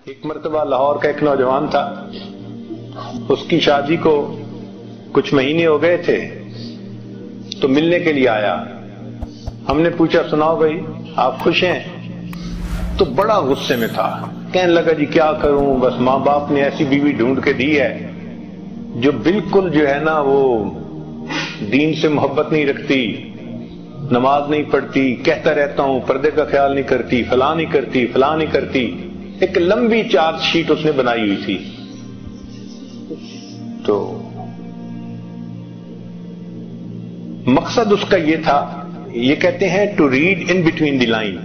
ایک مرتبہ لاہور کا ایک نوجوان تھا، اس کی شادی کو کچھ مہینے ہو گئے تھے تو ملنے کے لیے آیا۔ ہم نے پوچھا سناؤ بھائی آپ خوش ہیں؟ تو بڑا غصے میں تھا، کہنے لگا جی کیا کروں، بس ماں باپ نے ایسی بیوی ڈھونڈ کے دی ہے جو بالکل جو ہے نا وہ دین سے محبت نہیں رکھتی، نماز نہیں پڑھتی، کہتا رہتا ہوں پردے کا خیال نہیں کرتی، فلاں نہیں کرتی، فلاں نہیں کرتی۔ ایک لمبی چارج شیٹ اس نے بنائی ہوئی تھی۔ تو مقصد اس کا یہ تھا، یہ کہتے ہیں to read in between the line,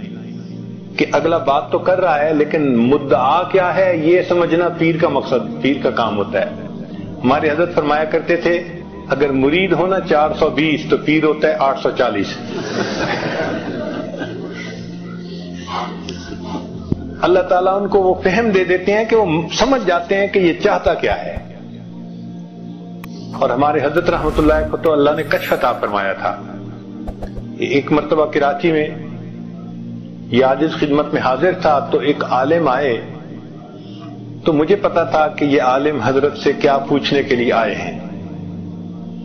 کہ اگلا بات تو کر رہا ہے لیکن مدعا کیا ہے یہ سمجھنا پیر کا مقصد، پیر کا کام ہوتا ہے۔ ہمارے حضرت فرمایا کرتے تھے اگر مرید ہونا 420 تو پیر ہوتا ہے 840۔ اللہ تعالیٰ ان کو وہ فہم دے دیتے ہیں کہ وہ سمجھ جاتے ہیں کہ یہ چاہتا کیا ہے۔ اور ہمارے حضرت رحمت اللہ کو تو اللہ نے کشف عطا فرمایا تھا۔ ایک مرتبہ کراچی میں یہ عاجز خدمت میں حاضر تھا تو ایک عالم آئے، تو مجھے پتا تھا کہ یہ عالم حضرت سے کیا پوچھنے کے لیے آئے ہیں،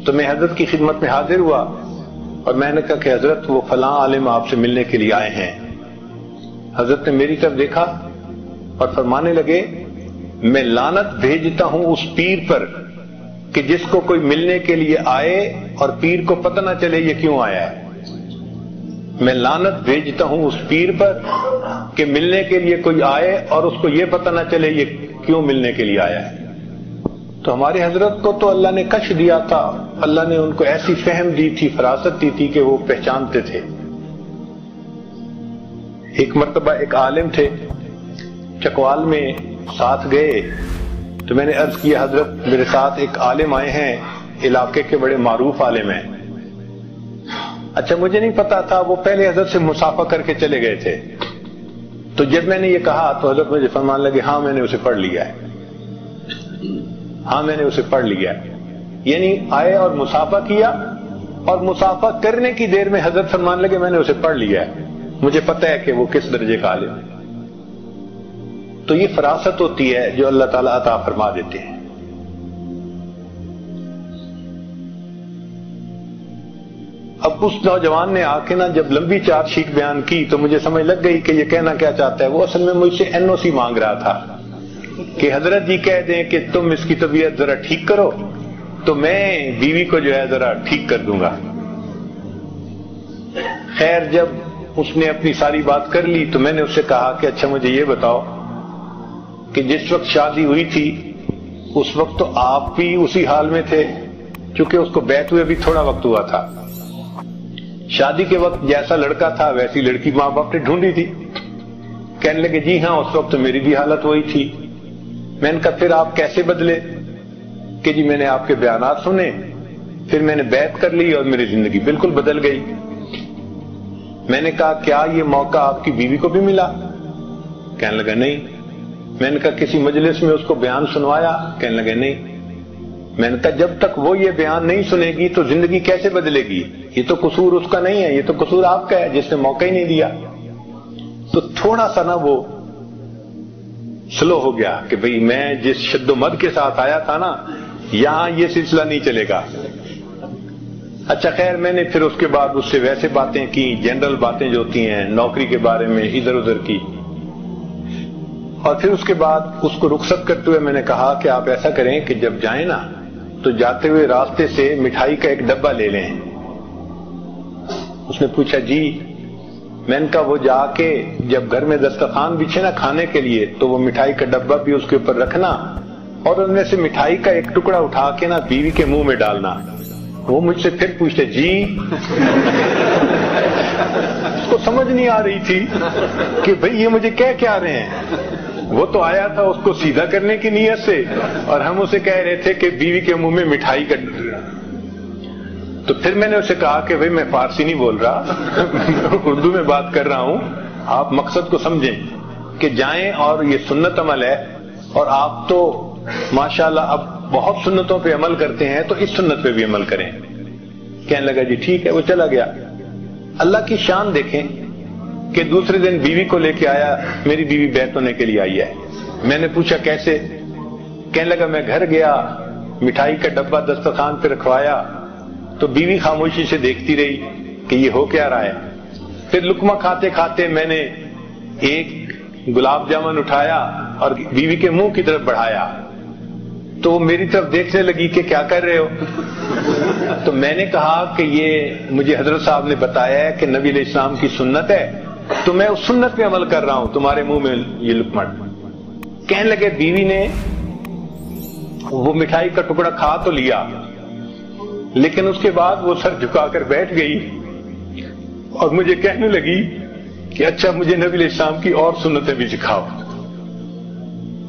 تو میں حضرت کی خدمت میں حاضر ہوا اور میں نے کہا کہ حضرت وہ فلاں عالم آپ سے ملنے کے لیے آئے ہیں۔ حضرت نے میری طرف دیکھا اور فرمانے لگے میں لعنت بھیجتا ہوں اس پیر پر کہ جس کو کوئی ملنے کے لیے آئے اور پیر کو پتہ نہ چلے یہ کیوں آیا ہے۔ میں لعنت بھیجتا ہوں اس پیر پر کہ ملنے کے لیے کوئی آئے اور اس کو یہ پتہ نہ چلے یہ کیوں ملنے کے لیے آیا ہے۔ تو ہمارے حضرت کو تو اللہ نے کشف دیا تھا، اللہ نے ان کو ایسی فہم دی تھی، فراست دی تھی کہ وہ پہچانتے تھے۔ ایک مرتبہ ایک عالم تھے چکوال میں ساتھ گئے، تو میں نے عرض کیا حضرت میرے ساتھ ایک عالم آئے ہیں، علاقے کے بڑے معروف عالم ہیں۔ اچھا مجھے نہیں پتا تھا، وہ پہلے حضرت سے مصافحہ کر کے چلے گئے تھے۔ تو جب میں نے یہ کہا تو حضرت مجھے فرمان لگے ہاں میں نے اسے پڑھ لیا ہے، ہاں میں نے اسے پڑھ لیا ہے۔ یعنی آئے اور مصافحہ کیا، اور مصافحہ کرنے کی دیر میں حضرت فرمان لگے میں نے اسے پڑھ لیا ہے، مجھے پتہ ہے کہ وہ کس درجے کا عالم ہے۔ تو یہ فراست ہوتی ہے جو اللہ تعالیٰ عطا فرما دیتے ہیں۔ اب اس نوجوان نے آ کے نا جب لمبی چارج شیٹ بیان کی تو مجھے سمجھ لگ گئی کہ یہ کہنا کیا چاہتا ہے۔ وہ اصل میں مجھ سے NOC مانگ رہا تھا کہ حضرت جی کہہ دیں کہ تم اس کی طبیعت ذرا ٹھیک کرو تو میں بیوی کو جو ہے ذرا ٹھیک کر دوں گا۔ خیر جب اس نے اپنی ساری بات کر لی تو میں نے اس سے کہا کہ اچھا مجھے یہ بتاؤ کہ جس وقت شادی ہوئی تھی اس وقت تو آپ بھی اسی حال میں تھے، چونکہ اس کو بیعت ہوئے بھی تھوڑا وقت ہوا تھا۔ شادی کے وقت جیسا لڑکا تھا ویسی لڑکی ماں باپ نے ڈھونڈی تھی۔ کہنے لگے جی ہاں اس وقت تو میری بھی حالت وہی تھی۔ میں نے کہا پھر آپ کیسے بدلے؟ کہ جی میں نے آپ کے بیانات سنے، پھر میں نے بیعت کر لی اور میری زندگی بالکل بدل گئی۔ میں نے کہا کیا یہ موقع آپ کی بیوی کو بھی ملا؟ کہنے لگا نہیں۔ میں نے کہا کسی مجلس میں اس کو بیان سنوایا؟ کہنے لگے نہیں۔ میں نے کہا جب تک وہ یہ بیان نہیں سنے گی تو زندگی کیسے بدلے گی؟ یہ تو قصور اس کا نہیں ہے، یہ تو قصور آپ کا ہے جس نے موقع ہی نہیں دیا۔ تو تھوڑا سا نا وہ سلو ہو گیا کہ بھئی میں جس شد و مد کے ساتھ آیا تھا نا یہاں یہ سلسلہ نہیں چلے گا۔ اچھا خیر میں نے پھر اس کے بعد اس سے ویسے باتیں کی، جنرل باتیں جو ہوتی ہیں نوکری کے بارے میں ادھر ادھر کی، اور پھر اس کے بعد اس کو رخصت کرتے ہوئے میں نے کہا کہ آپ ایسا کریں کہ جب جائیں نا تو جاتے ہوئے راستے سے مٹھائی کا ایک ڈبہ لے لیں۔ اس نے پوچھا جی؟ میں نے کہا وہ جا کے جب گھر میں دسترخوان بچھے نا کھانے کے لیے تو وہ مٹھائی کا ڈبہ بھی اس کے اوپر رکھنا اور ان میں سے مٹھائی کا ایک ٹکڑا اٹھا کے نا بیوی کے منہ میں ڈالنا۔ وہ مجھ سے پھر پوچھتے جی؟ اس کو سمجھ نہیں آ رہی تھی کہ بھئی یہ مجھے کہہ کیا رہے ہیں۔ وہ تو آیا تھا اس کو سیدھا کرنے کی نیت سے اور ہم اسے کہہ رہے تھے کہ بیوی کے منہ میں مٹھائی کا۔ تو پھر میں نے اسے کہا کہ بھئی میں فارسی نہیں بول رہا، اردو میں بات کر رہا ہوں، آپ مقصد کو سمجھیں کہ جائیں اور یہ سنت عمل ہے اور آپ تو ماشاءاللہ اب بہت سنتوں پہ عمل کرتے ہیں تو اس سنت پہ بھی عمل کریں۔ کہنے لگا جی ٹھیک ہے، وہ چلا گیا۔ اللہ کی شان دیکھیں کہ دوسرے دن بیوی کو لے کے آیا، میری بیوی بیعت ہونے کے لیے آئی ہے۔ میں نے پوچھا کیسے؟ کہنے لگا میں گھر گیا، مٹھائی کا ڈبہ دسترخوان پہ رکھوایا تو بیوی خاموشی سے دیکھتی رہی کہ یہ ہو کیا رہا ہے. پھر لقمہ کھاتے کھاتے میں نے ایک گلاب جامن اٹھایا اور بیوی کے منہ کی طرف بڑھایا تو وہ میری طرف دیکھنے لگی کہ کیا کر رہے ہو. تو میں نے کہا کہ یہ مجھے حضرت صاحب نے بتایا ہے کہ نبی علیہ السلام کی سنت ہے تو میں اس سنت پہ عمل کر رہا ہوں، تمہارے منہ میں یہ لقمہ. کہنے لگے بیوی نے وہ مٹھائی کا ٹکڑا کھا تو لیا لیکن اس کے بعد وہ سر جھکا کر بیٹھ گئی اور مجھے کہنے لگی کہ اچھا مجھے نبی علیہ السلام کی اور سنتیں بھی سکھاؤ،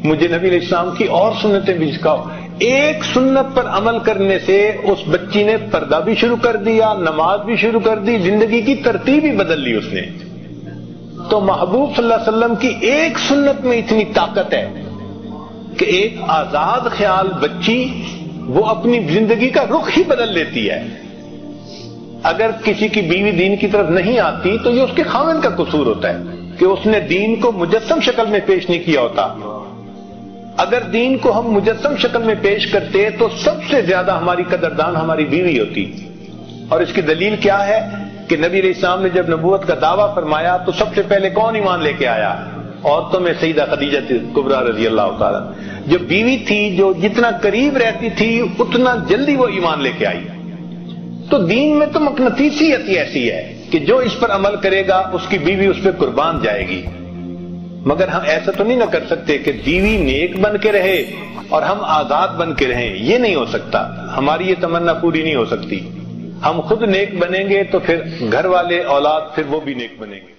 مجھے نبی علیہ السلام کی اور سنتیں بھی سکھاؤ. ایک سنت پر عمل کرنے سے اس بچی نے پردہ بھی شروع کر دیا، نماز بھی شروع کر دی، زندگی کی ترتیب ہی بدل لی اس نے. تو محبوب صلی اللہ علیہ وسلم کی ایک سنت میں اتنی طاقت ہے کہ ایک آزاد خیال بچی وہ اپنی زندگی کا رخ ہی بدل لیتی ہے. اگر کسی کی بیوی دین کی طرف نہیں آتی تو یہ اس کے خاوند کا قصور ہوتا ہے کہ اس نے دین کو مجسم شکل میں پیش نہیں کیا ہوتا. اگر دین کو ہم مجسم شکل میں پیش کرتے تو سب سے زیادہ ہماری قدردان ہماری بیوی ہوتی. اور اس کی دلیل کیا ہے کہ نبی علیہ السلام نے جب نبوت کا دعویٰ فرمایا تو سب سے پہلے کون ایمان لے کے آیا؟ عورتوں میں سیدہ خدیجہ کبریٰ رضی اللہ تعالیٰ، جو بیوی تھی جو جتنا قریب رہتی تھی اتنا جلدی وہ ایمان لے کے آئی. تو دین میں تو مقناطیسیت ہی ایسی ہے کہ جو اس پر عمل کرے گا اس کی بیوی اس پہ قربان جائے گی. مگر ہم ایسا تو نہیں نہ کر سکتے کہ بیوی نیک بن کے رہے اور ہم آزاد بن کے رہیں، یہ نہیں ہو سکتا. ہماری یہ تمنا پوری نہیں ہو سکتی. ہم خود نیک بنیں گے تو پھر گھر والے اولاد پھر وہ بھی نیک بنیں گے.